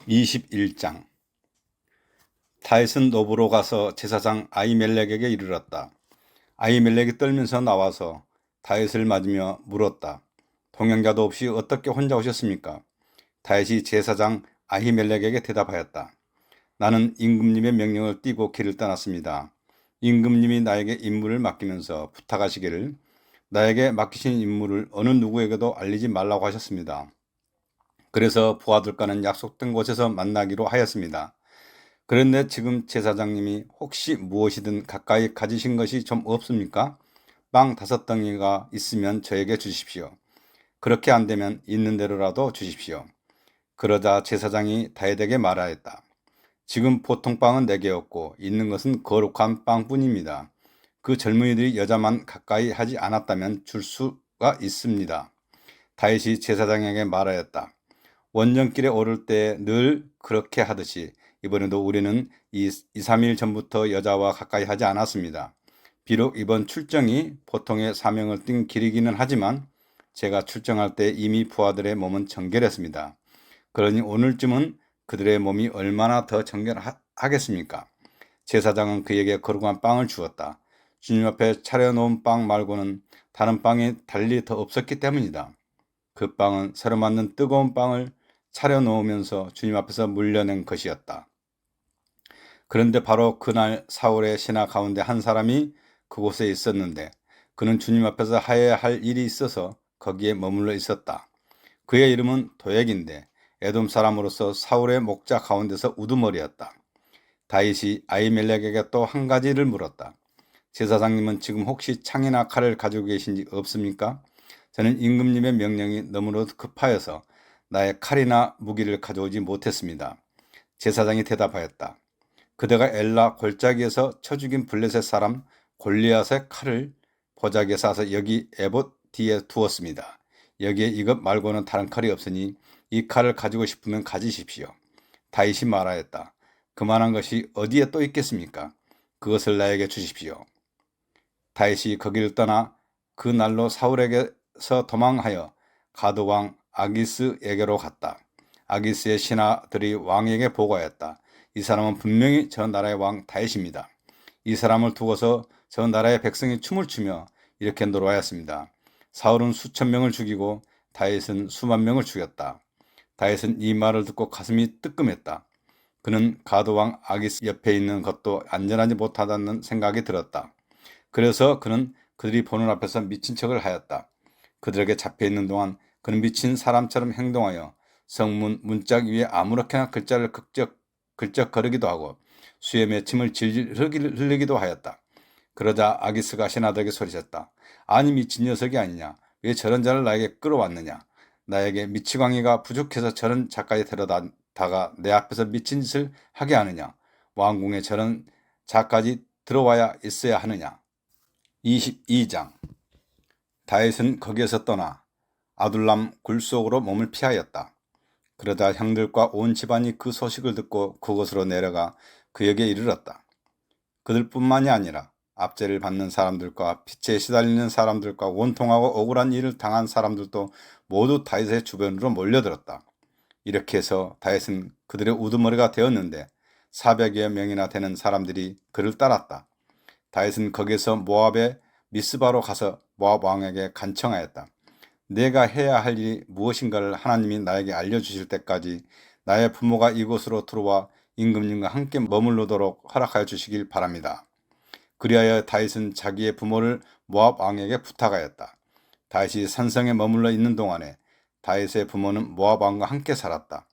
21장. 다윗은 노브로 가서 제사장 아히멜렉에게 이르렀다. 아히멜렉이 떨면서 나와서 다윗을 맞으며 물었다. 동행자도 없이 어떻게 혼자 오셨습니까? 다윗이 제사장 아히멜렉에게 대답하였다. 나는 임금님의 명령을 띠고 길을 떠났습니다. 임금님이 나에게 임무를 맡기면서 부탁하시기를 나에게 맡기신 임무를 어느 누구에게도 알리지 말라고 하셨습니다. 그래서 부하들과는 약속된 곳에서 만나기로 하였습니다. 그런데 지금 제사장님이 혹시 무엇이든 가까이 가지신 것이 좀 없습니까? 빵 5덩이가 있으면 저에게 주십시오. 그렇게 안 되면 있는 대로라도 주십시오. 그러자 제사장이 다윗에게 말하였다. 지금 보통 빵은 4개였고 있는 것은 거룩한 빵뿐입니다. 그 젊은이들이 여자만 가까이 하지 않았다면 줄 수가 있습니다. 다윗이 제사장에게 말하였다. 원정길에 오를 때 늘 그렇게 하듯이 이번에도 우리는 2-3일 전부터 여자와 가까이 하지 않았습니다. 비록 이번 출정이 보통의 사명을 띈 길이기는 하지만 제가 출정할 때 이미 부하들의 몸은 정결했습니다. 그러니 오늘쯤은 그들의 몸이 얼마나 더 정결하겠습니까? 제사장은 그에게 거룩한 빵을 주었다. 주님 앞에 차려놓은 빵 말고는 다른 빵이 달리 더 없었기 때문이다. 그 빵은 새로 만든 뜨거운 빵을 차려놓으면서 주님 앞에서 물려낸 것이었다. 그런데 바로 그날 사울의 신하 가운데 한 사람이 그곳에 있었는데 그는 주님 앞에서 하여야 할 일이 있어서 거기에 머물러 있었다. 그의 이름은 도액인데 에돔 사람으로서 사울의 목자 가운데서 우두머리였다. 다윗이 아히멜렉에게 또 한 가지를 물었다. 제사장님은 지금 혹시 창이나 칼을 가지고 계신지 없습니까? 저는 임금님의 명령이 너무도 급하여서 나의 칼이나 무기를 가져오지 못했습니다. 제사장이 대답하였다. 그대가 엘라 골짜기에서 쳐 죽인 블레셋 사람 골리앗의 칼을 보자기에 싸서 여기 에봇 뒤에 두었습니다. 여기에 이것 말고는 다른 칼이 없으니 이 칼을 가지고 싶으면 가지십시오. 다윗이 말하였다. 그만한 것이 어디에 또 있겠습니까? 그것을 나에게 주십시오. 다윗이 거기를 떠나 그 날로 사울에게서 도망하여 가드왕 아기스에게로 갔다. 아기스의 신하들이 왕에게 보고하였다. 이 사람은 분명히 저 나라의 왕 다윗입니다. 이 사람을 두고서 저 나라의 백성이 춤을 추며 이렇게 노래하였습니다. 사울은 수천 명을 죽이고 다윗은 수만 명을 죽였다. 다윗은 이 말을 듣고 가슴이 뜨끔했다. 그는 가드왕 아기스 옆에 있는 것도 안전하지 못하다는 생각이 들었다. 그래서 그는 그들이 보는 앞에서 미친 척을 하였다. 그들에게 잡혀있는 동안 그는 미친 사람처럼 행동하여 성문 문짝 위에 아무렇게나 글자를 걸적거리기도 하고 수염에 침을 질질 흘리기도 하였다. 그러자 아기스가 신하들에게 소리쳤다. 아니 미친 녀석이 아니냐. 왜 저런 자를 나에게 끌어왔느냐. 나에게 미치광이가 부족해서 저런 자까지 데려다가 내 앞에서 미친 짓을 하게 하느냐. 왕궁에 저런 자까지 들어와야 있어야 하느냐. 22장. 다윗은 거기에서 떠나 아둘람 굴 속으로 몸을 피하였다. 그러다 형들과 온 집안이 그 소식을 듣고 그곳으로 내려가 그에게 이르렀다. 그들뿐만이 아니라 압제를 받는 사람들과 빛에 시달리는 사람들과 원통하고 억울한 일을 당한 사람들도 모두 다윗의 주변으로 몰려들었다. 이렇게 해서 다윗은 그들의 우두머리가 되었는데 400여 명이나 되는 사람들이 그를 따랐다. 다윗은 거기서 모압의 미스바로 가서 모압 왕에게 간청하였다. 내가 해야 할 일이 무엇인가를 하나님이 나에게 알려주실 때까지 나의 부모가 이곳으로 들어와 임금님과 함께 머물러도록 허락하여 주시길 바랍니다. 그리하여 다윗은 자기의 부모를 모압 왕에게 부탁하였다. 다윗이 산성에 머물러 있는 동안에 다윗의 부모는 모압 왕과 함께 살았다.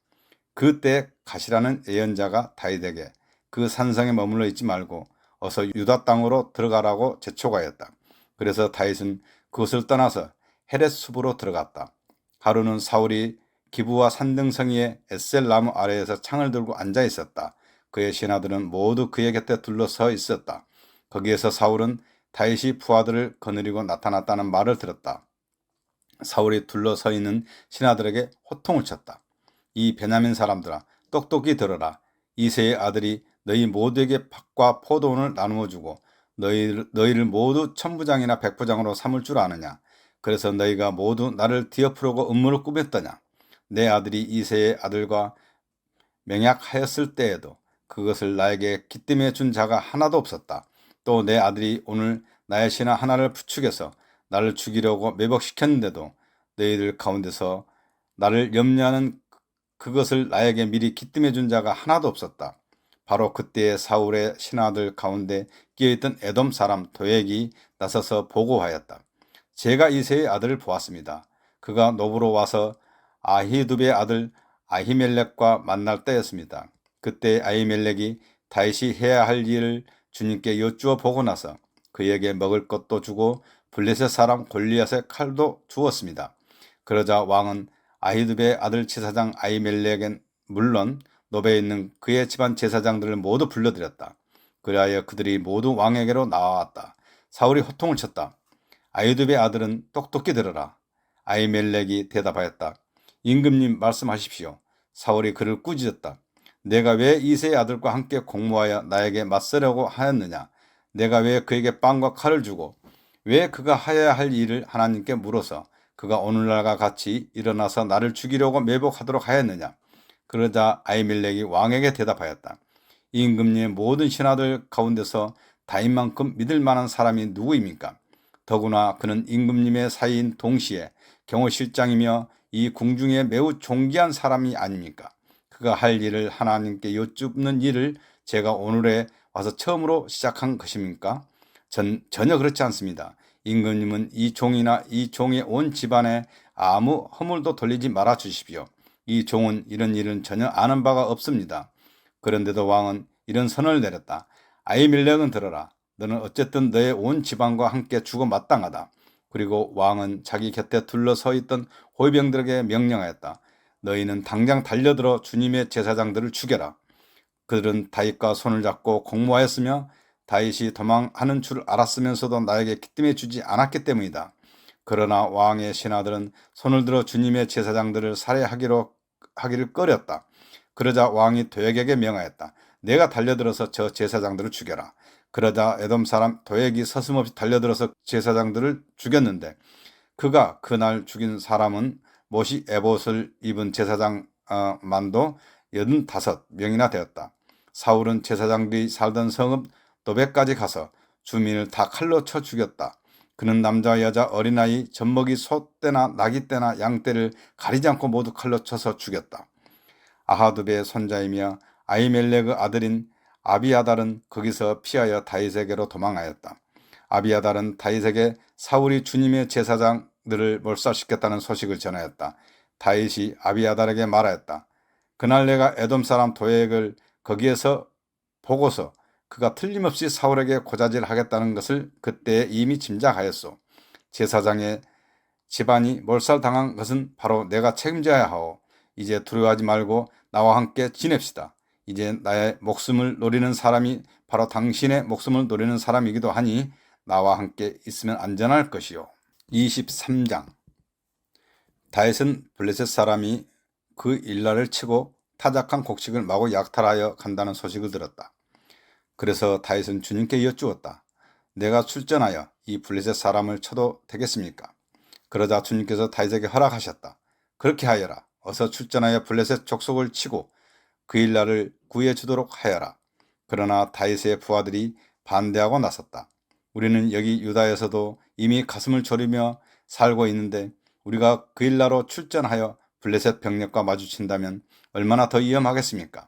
그때 가시라는 예언자가 다윗에게 그 산성에 머물러 있지 말고 어서 유다 땅으로 들어가라고 재촉하였다. 그래서 다윗은 그것을 떠나서 헤렛 숲으로 들어갔다. 하루는 사울이 기브와 산등성이의 에셀 나무 아래에서 창을 들고 앉아 있었다. 그의 신하들은 모두 그의 곁에 둘러서 있었다. 거기에서 사울은 다윗이 부하들을 거느리고 나타났다는 말을 들었다. 사울이 둘러서 있는 신하들에게 호통을 쳤다. 이 베냐민 사람들아, 똑똑히 들어라. 이새의 아들이 너희 모두에게 밭과 포도원을 나누어 주고 너희를 모두 천부장이나 백부장으로 삼을 줄 아느냐. 그래서 너희가 모두 나를 뒤엎으려고 음모를 꾸몄더냐. 내 아들이 이새의 아들과 맹약하였을 때에도 그것을 나에게 기뜸해 준 자가 하나도 없었다. 또 내 아들이 오늘 나의 신하 하나를 부축해서 나를 죽이려고 매복시켰는데도 너희들 가운데서 나를 염려하는 그것을 나에게 미리 기뜸해 준 자가 하나도 없었다. 바로 그때에 사울의 신하들 가운데 끼어있던 에돔 사람 도액이 나서서 보고하였다. 제가 이새의 아들을 보았습니다. 그가 노브로 와서 아히두베의 아들 아히멜렉과 만날 때였습니다. 그때 아히멜렉이 다윗이 해야 할 일을 주님께 여쭈어 보고 나서 그에게 먹을 것도 주고 블레셋 사람 골리앗의 칼도 주었습니다. 그러자 왕은 아히두베의 아들 제사장 아히멜렉은 물론 노베에 있는 그의 집안 제사장들을 모두 불러들였다. 그리하여 그들이 모두 왕에게로 나와왔다. 사울이 호통을 쳤다. 아히두베의 아들은 똑똑히 들어라. 아히멜렉이 대답하였다. 임금님 말씀하십시오. 사울이 그를 꾸짖었다. 내가 왜 이새의 아들과 함께 공모하여 나에게 맞서려고 하였느냐? 내가 왜 그에게 빵과 칼을 주고 왜 그가 하여야 할 일을 하나님께 물어서 그가 오늘날과 같이 일어나서 나를 죽이려고 매복하도록 하였느냐? 그러자 아히멜렉이 왕에게 대답하였다. 임금님의 모든 신하들 가운데서 다윗만큼 믿을 만한 사람이 누구입니까? 더구나 그는 임금님의 사이인 동시에 경호실장이며 이 궁중에 매우 존귀한 사람이 아닙니까? 그가 할 일을 하나님께 여쭙는 일을 제가 오늘에 와서 처음으로 시작한 것입니까? 전혀 그렇지 않습니다. 임금님은 이 종이나 이 종의 온 집안에 아무 허물도 돌리지 말아 주십시오. 이 종은 이런 일은 전혀 아는 바가 없습니다. 그런데도 왕은 이런 선언을 내렸다. 아히멜렉은 들어라. 너는 어쨌든 너의 온 집안과 함께 죽어 마땅하다. 그리고 왕은 자기 곁에 둘러서 있던 호위병들에게 명령하였다. 너희는 당장 달려들어 주님의 제사장들을 죽여라. 그들은 다윗과 손을 잡고 공모하였으며 다윗이 도망하는 줄 알았으면서도 나에게 기뜸해 주지 않았기 때문이다. 그러나 왕의 신하들은 손을 들어 주님의 제사장들을 하기를 꺼렸다. 그러자 왕이 도액에게 명하였다. 내가 달려들어서 저 제사장들을 죽여라. 그러자 에돔 사람 도액이 서슴없이 달려들어서 제사장들을 죽였는데 그가 그날 죽인 사람은 못이 에봇을 입은 제사장 만도 85명이나 되었다. 사울은 제사장들이 살던 성읍 도백까지 가서 주민을 다 칼로 쳐 죽였다. 그는 남자와 여자, 어린아이, 젖먹이, 소떼나 나귀떼나 양떼를 가리지 않고 모두 칼로 쳐서 죽였다. 아하두베의 손자이며 아히멜렉의 아들인 아비아달은 거기서 피하여 다윗에게로 도망하였다. 아비아달은 다윗에게 사울이 주님의 제사장들을 몰살시켰다는 소식을 전하였다. 다윗이 아비아달에게 말하였다. 그날 내가 에돔 사람 도액을 거기에서 보고서 그가 틀림없이 사울에게 고자질하겠다는 것을 그때 이미 짐작하였소. 제사장의 집안이 몰살당한 것은 바로 내가 책임져야 하오. 이제 두려워하지 말고 나와 함께 지냅시다. 이제 나의 목숨을 노리는 사람이 바로 당신의 목숨을 노리는 사람이기도 하니 나와 함께 있으면 안전할 것이요. 23장. 다윗은 블레셋 사람이 그 일날을 치고 타작한 곡식을 마구 약탈하여 간다는 소식을 들었다. 그래서 다윗은 주님께 여쭈었다. 내가 출전하여 이 블레셋 사람을 쳐도 되겠습니까? 그러자 주님께서 다윗에게 허락하셨다. 그렇게 하여라. 어서 출전하여 블레셋 족속을 치고 그 일날을 구해 주도록 하여라. 그러나 다윗의 부하들이 반대하고 나섰다. 우리는 여기 유다에서도 이미 가슴을 졸이며 살고 있는데 우리가 그 일날로 출전하여 블레셋 병력과 마주친다면 얼마나 더 위험하겠습니까?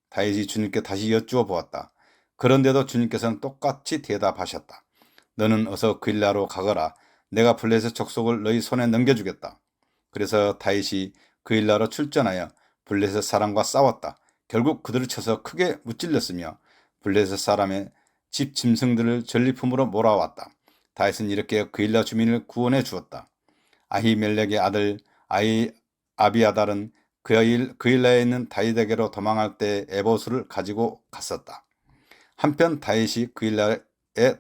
다윗이 주님께 다시 여쭈어 보았다. 그런데도 주님께서는 똑같이 대답하셨다. 너는 어서 그 일날로 가거라. 내가 블레셋 족속을 너희 손에 넘겨주겠다. 그래서 다윗이 그 일날로 출전하여 블레셋 사람과 싸웠다. 결국 그들을 쳐서 크게 무찔렀으며 블레셋 사람의 집 짐승들을 전리품으로 몰아왔다. 다윗은 이렇게 그 일날 주민을 구원해 주었다. 아히멜렉의 아들 아비아달은 그 일라에 있는 다윗에게로 도망할 때 에봇을 가지고 갔었다. 한편 다윗이 그 일라에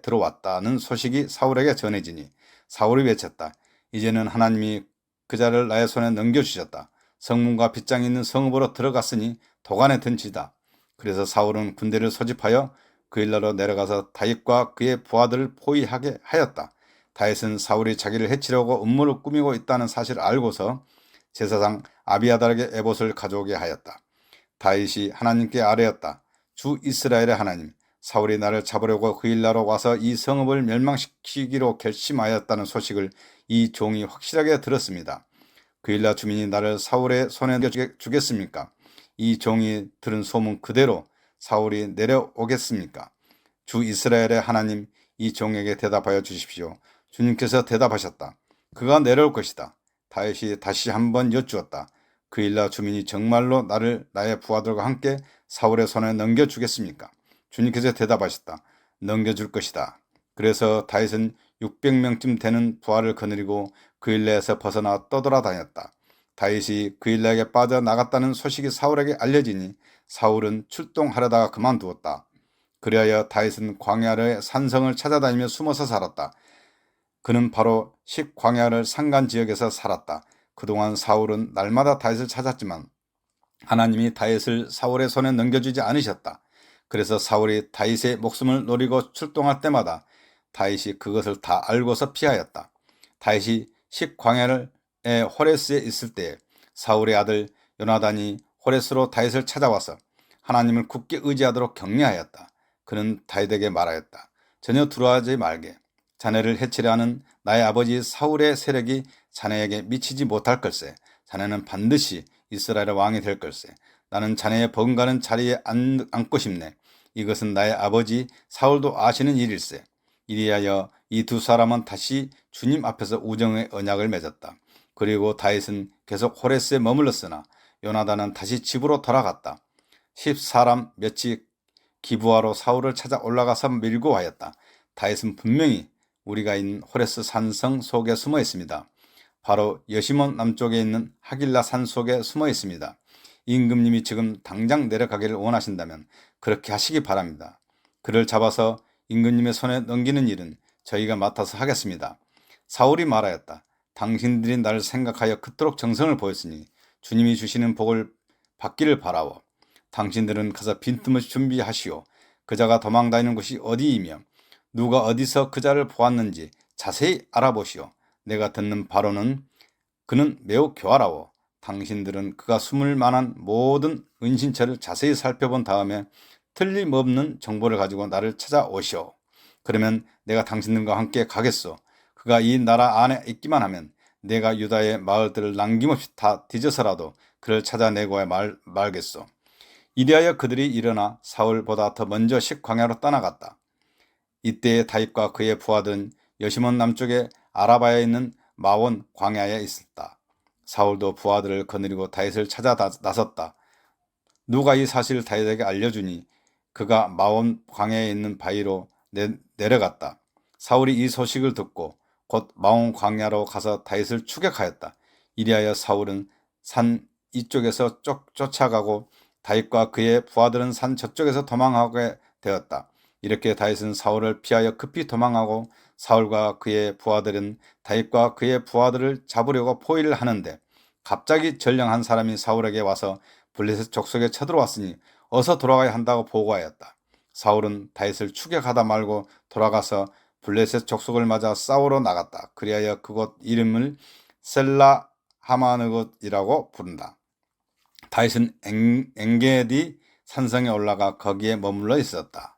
들어왔다는 소식이 사울에게 전해지니 사울이 외쳤다. 이제는 하나님이 그 자를 나의 손에 넘겨주셨다. 성문과 빗장이 있는 성읍으로 들어갔으니 도간에 든지다. 그래서 사울은 군대를 소집하여 그 일라로 내려가서 다윗과 그의 부하들을 포위하게 하였다. 다윗은 사울이 자기를 해치려고 음모를 꾸미고 있다는 사실을 알고서 제사장 아비아달에게 에봇을 가져오게 하였다. 다윗이 하나님께 아뢰었다. 주 이스라엘의 하나님, 사울이 나를 잡으려고 그일라로 와서 이 성읍을 멸망시키기로 결심하였다는 소식을 이 종이 확실하게 들었습니다. 그일라 주민이 나를 사울의 손에 넘겨주겠습니까? 이 종이 들은 소문 그대로 사울이 내려오겠습니까? 주 이스라엘의 하나님, 이 종에게 대답하여 주십시오. 주님께서 대답하셨다. 그가 내려올 것이다. 다윗이 다시 한번 여쭈었다. 그일라 주민이 정말로 나를 나의 부하들과 함께 사울의 손에 넘겨주겠습니까? 주님께서 대답하셨다. 넘겨줄 것이다. 그래서 다윗은 600명쯤 되는 부하를 거느리고 그일라에서 벗어나 떠돌아다녔다. 다윗이 그일라에게 빠져나갔다는 소식이 사울에게 알려지니 사울은 출동하려다가 그만두었다. 그리하여 다윗은 광야의 산성을 찾아다니며 숨어서 살았다. 그는 바로 식광야를 산간 지역에서 살았다. 그동안 사울은 날마다 다윗을 찾았지만 하나님이 다윗을 사울의 손에 넘겨주지 않으셨다. 그래서 사울이 다윗의 목숨을 노리고 출동할 때마다 다윗이 그것을 다 알고서 피하였다. 다윗이 식광야의 호레스에 있을 때 사울의 아들 요나단이 호레스로 다윗을 찾아와서 하나님을 굳게 의지하도록 격려하였다. 그는 다윗에게 말하였다. 전혀 두려워하지 말게. 자네를 해치려 하는 나의 아버지 사울의 세력이 자네에게 미치지 못할 걸세. 자네는 반드시 이스라엘의 왕이 될 걸세. 나는 자네의 버금가는 자리에 앉고 싶네. 이것은 나의 아버지 사울도 아시는 일일세. 이리하여 이 두 사람은 다시 주님 앞에서 우정의 언약을 맺었다. 그리고 다윗은 계속 호레스에 머물렀으나 요나단은 다시 집으로 돌아갔다. 10사람 몇이 기부하러 사울을 찾아 올라가서 밀고 하였다. 다윗은 분명히 우리가 있는 호레스 산성 속에 숨어 있습니다. 바로 여시몬 남쪽에 있는 하길라 산 속에 숨어 있습니다. 임금님이 지금 당장 내려가기를 원하신다면 그렇게 하시기 바랍니다. 그를 잡아서 임금님의 손에 넘기는 일은 저희가 맡아서 하겠습니다. 사울이 말하였다. 당신들이 나를 생각하여 그토록 정성을 보였으니 주님이 주시는 복을 받기를 바라오. 당신들은 가서 빈틈없이 준비하시오. 그자가 도망다니는 곳이 어디이며 누가 어디서 그자를 보았는지 자세히 알아보시오. 내가 듣는 바로는 그는 매우 교활하오. 당신들은 그가 숨을 만한 모든 은신처를 자세히 살펴본 다음에 틀림없는 정보를 가지고 나를 찾아오시오. 그러면 내가 당신들과 함께 가겠소. 그가 이 나라 안에 있기만 하면 내가 유다의 마을들을 남김없이 다 뒤져서라도 그를 찾아내고 말겠소. 이리하여 그들이 일어나 사울보다 더 먼저 식광야로 떠나갔다. 이때에 다윗과 그의 부하들은 여시몬 남쪽의 아라바에 있는 마온 광야에 있었다. 사울도 부하들을 거느리고 다윗을 찾아 나섰다. 누가 이 사실을 다윗에게 알려주니 그가 마온 광야에 있는 바위로 내려갔다. 사울이 이 소식을 듣고 곧 마온 광야로 가서 다윗을 추격하였다. 이리하여 사울은 산 이쪽에서 쫓아가고 다윗과 그의 부하들은 산 저쪽에서 도망하게 되었다. 이렇게 다윗은 사울을 피하여 급히 도망하고 사울과 그의 부하들은 다윗과 그의 부하들을 잡으려고 포위를 하는데 갑자기 전령 한 사람이 사울에게 와서 블레셋 족속에 쳐들어왔으니 어서 돌아가야 한다고 보고하였다. 사울은 다윗을 추격하다 말고 돌아가서 블레셋 족속을 맞아 싸우러 나갔다. 그리하여 그곳 이름을 셀라 하마느곳이라고 부른다. 다윗은 엔게디 산성에 올라가 거기에 머물러 있었다.